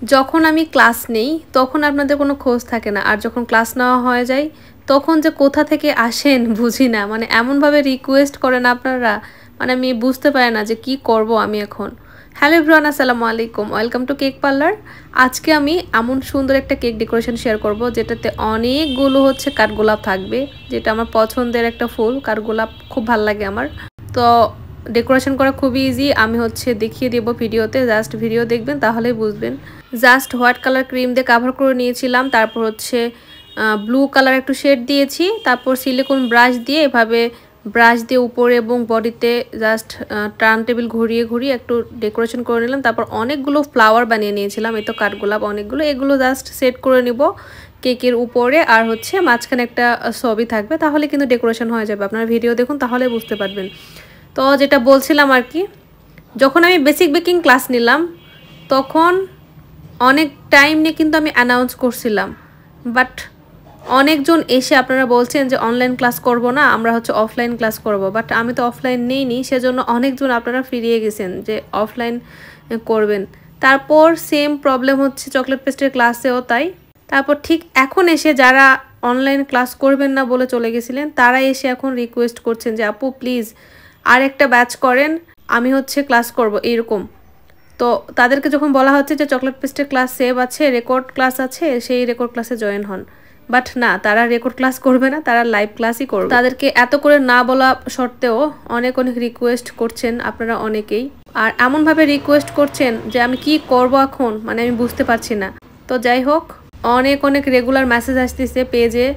যখন আমি ক্লাস নেই তখন আপনাদের কোনো খোঁজ থাকে না, আর যখন ক্লাস নেওয়া হয়ে যায় তখন যে কোথা থেকে আসেন বুঝি না। মানে এমনভাবে রিকোয়েস্ট করেন আপনারা, মানে আমি বুঝতে পারি না যে কি করব আমি এখন। হ্যালো এভরিওয়ান, আসসালামু আলাইকুম, ওয়েলকাম টু কেক পার্লার। আজকে আমি এমন সুন্দর একটা কেক ডেকোরেশন শেয়ার করব যেটাতে অনেকগুলো হচ্ছে কাঠগোলাপ থাকবে, যেটা আমার পছন্দের একটা ফুল। কাঠগোলাপ খুব ভালো লাগে আমার। তো ডেকোরেশন করা খুবই ইজি, আমি হচ্ছে দেখিয়ে দেব ভিডিওতে, জাস্ট ভিডিও দেখবেন তাহলেই বুঝবেন। জাস্ট হোয়াইট কালার ক্রিম দিয়ে কাভার করে নিয়েছিলাম, তারপর হচ্ছে ব্লু কালার একটু শেড দিয়েছি, তারপর সিলিকন ব্রাশ দিয়ে এভাবে ব্রাশ দিয়ে উপরে এবং বডিতে জাস্ট টার্ন টেবিল ঘুরিয়ে ঘুরিয়ে একটু ডেকোরেশন করে নিলাম। তারপর অনেকগুলো ফ্লাওয়ার বানিয়ে নিয়েছিলাম, এই তো কাঠগোলাপ অনেকগুলো, এগুলো জাস্ট সেট করে নিব কেকের উপরে। আর হচ্ছে মাঝখানে একটা ছবি থাকবে, তাহলে কিন্তু ডেকোরেশন হয়ে যাবে। আপনারা ভিডিও দেখুন তাহলে বুঝতে পারবেন। তো যেটা বলছিলাম আর কি, যখন আমি বেসিক বেকিং ক্লাস নিলাম তখন অনেক টাইম নিয়ে কিন্তু আমি অ্যানাউন্স করছিলাম, বাট অনেকজন এসে আপনারা বলছেন যে অনলাইন ক্লাস করব না, আমরা হচ্ছে অফলাইন ক্লাস করব। বাট আমি তো অফলাইন নেইনি, সেজন্য অনেকজন আপনারা ফিরিয়ে গেছেন যে অফলাইন করবেন। তারপর সেম প্রবলেম হচ্ছে চকলেট পেস্টের ক্লাসেও তাই। তারপর ঠিক এখন এসে যারা অনলাইন ক্লাস করবেন না বলে চলে গেছিলেন, তারা এসে এখন রিকোয়েস্ট করছেন যে আপু প্লিজ আর একটা ব্যাচ করেন, আমি হচ্ছে ক্লাস করব এরকম। তো তাদেরকে যখন বলা হচ্ছে যে চকলেট পেস্টের ক্লাস সেভ আছে, রেকর্ড ক্লাস আছে, সেই রেকর্ড ক্লাসে জয়েন হন। বাট না, তারা রেকর্ড ক্লাস করবে না, তারা লাইভ ক্লাসই করবে। তাদেরকে এত করে না বলা সত্ত্বেও অনেক অনেক রিকোয়েস্ট করছেন আপনারা অনেকেই, আর এমনভাবে রিকোয়েস্ট করছেন যে আমি কি করব এখন, মানে আমি বুঝতে পারছি না। তো যাই হোক, অনেক অনেক রেগুলার মেসেজ আসতেছে পেজে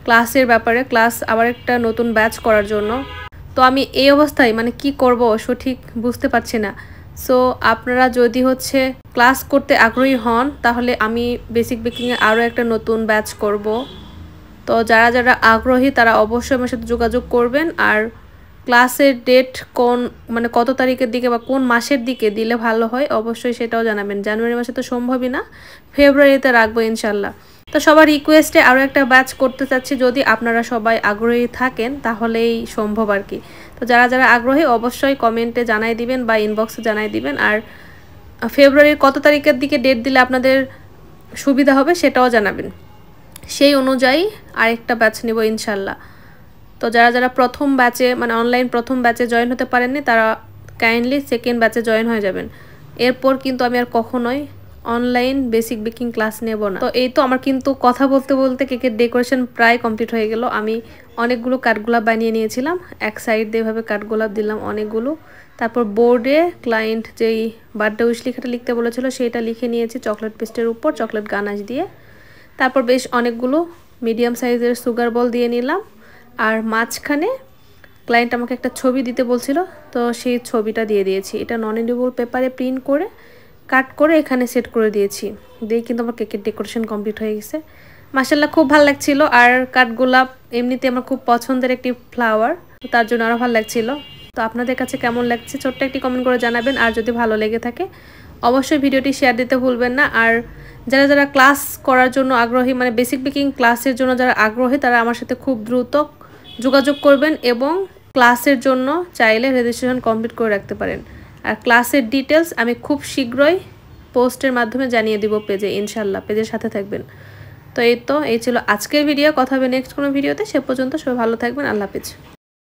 ক্লাসের ব্যাপারে, ক্লাস আবার একটা নতুন ব্যাচ করার জন্য। তো আমি এই অবস্থায় মানে কি করব সঠিক বুঝতে পারছি না। সো আপনারা যদি হচ্ছে ক্লাস করতে আগ্রহী হন তাহলে আমি বেসিক বেকিংয়ে আরও একটা নতুন ব্যাচ করব। তো যারা যারা আগ্রহী তারা অবশ্যই আমার সাথে যোগাযোগ করবেন। আর ক্লাসের ডেট কোন মানে কত তারিখের দিকে বা কোন মাসের দিকে দিলে ভালো হয় অবশ্যই সেটাও জানাবেন। জানুয়ারি মাসে তো সম্ভবই না, ফেব্রুয়ারিতে রাখবো ইনশাল্লাহ। তো সবার রিকোয়েস্টে আরও একটা ব্যাচ করতে চাচ্ছি, যদি আপনারা সবাই আগ্রহী থাকেন তাহলেই সম্ভব আর কি। তো যারা যারা আগ্রহী অবশ্যই কমেন্টে জানাই দিবেন বা ইনবক্সে জানাই দিবেন। আর ফেব্রুয়ারির কত তারিখের দিকে ডেট দিলে আপনাদের সুবিধা হবে সেটাও জানাবেন, সেই অনুযায়ী আরেকটা ব্যাচ নেব ইনশাল্লাহ। তো যারা যারা প্রথম ব্যাচে মানে অনলাইন প্রথম ব্যাচে জয়েন হতে পারেননি তারা কাইন্ডলি সেকেন্ড ব্যাচে জয়েন হয়ে যাবেন। এরপর কিন্তু আমি আর কখনোই অনলাইন বেসিক বেকিং ক্লাস নেব না। তো এই তো আমার কিন্তু কথা বলতে বলতে কেকের ডেকোরেশন প্রায় কমপ্লিট হয়ে গেল। আমি অনেকগুলো কাঠগোলাপ বানিয়ে নিয়েছিলাম, এক সাইড দিয়ে এভাবে কাঠগোলাপ দিলাম অনেকগুলো। তারপর বোর্ডে ক্লায়েন্ট যেই বার্থডে উইশ লেখাটা লিখতে বলেছিল সেইটা লিখে নিয়েছি চকলেট পেস্টের উপর চকলেট গানাশ দিয়ে। তারপর বেশ অনেকগুলো মিডিয়াম সাইজের সুগার বল দিয়ে নিলাম। আর মাঝখানে ক্লায়েন্ট আমাকে একটা ছবি দিতে বলছিল, তো সেই ছবিটা দিয়ে দিয়েছি। এটা নন এডিবল পেপারে প্রিন্ট করে কাট করে এখানে সেট করে দিয়েছি। দিয়ে কিন্তু আমার কেকের ডেকোরেশন কমপ্লিট হয়ে গেছে। মাশাআল্লাহ খুব ভালো লাগছিল। আর কাঠগোলাপ এমনিতে আমার খুব পছন্দের একটি ফ্লাওয়ার, তার জন্য আরও ভালো লাগছিল। তো আপনাদের কাছে কেমন লাগছে ছোট্ট একটি কমেন্ট করে জানাবেন। আর যদি ভালো লেগে থাকে অবশ্যই ভিডিওটি শেয়ার দিতে ভুলবেন না। আর যারা যারা ক্লাস করার জন্য আগ্রহী মানে বেসিক বেকিং ক্লাসের জন্য যারা আগ্রহী তারা আমার সাথে খুব দ্রুত যোগাযোগ করবেন এবং ক্লাসের জন্য চাইলে রেজিস্ট্রেশন কমপ্লিট করে রাখতে পারেন। আর ক্লাসের ডিটেলস আমি খুব শীঘ্রই পোস্টের মাধ্যমে জানিয়ে দিব পেজে ইনশাল্লাহ, পেজের সাথে থাকবেন। তো এই ছিল আজকের ভিডিও। কথা হবে নেক্সট কোনো ভিডিওতে, সে পর্যন্ত সবাই ভালো থাকবেন। আল্লাহ হাফেজ।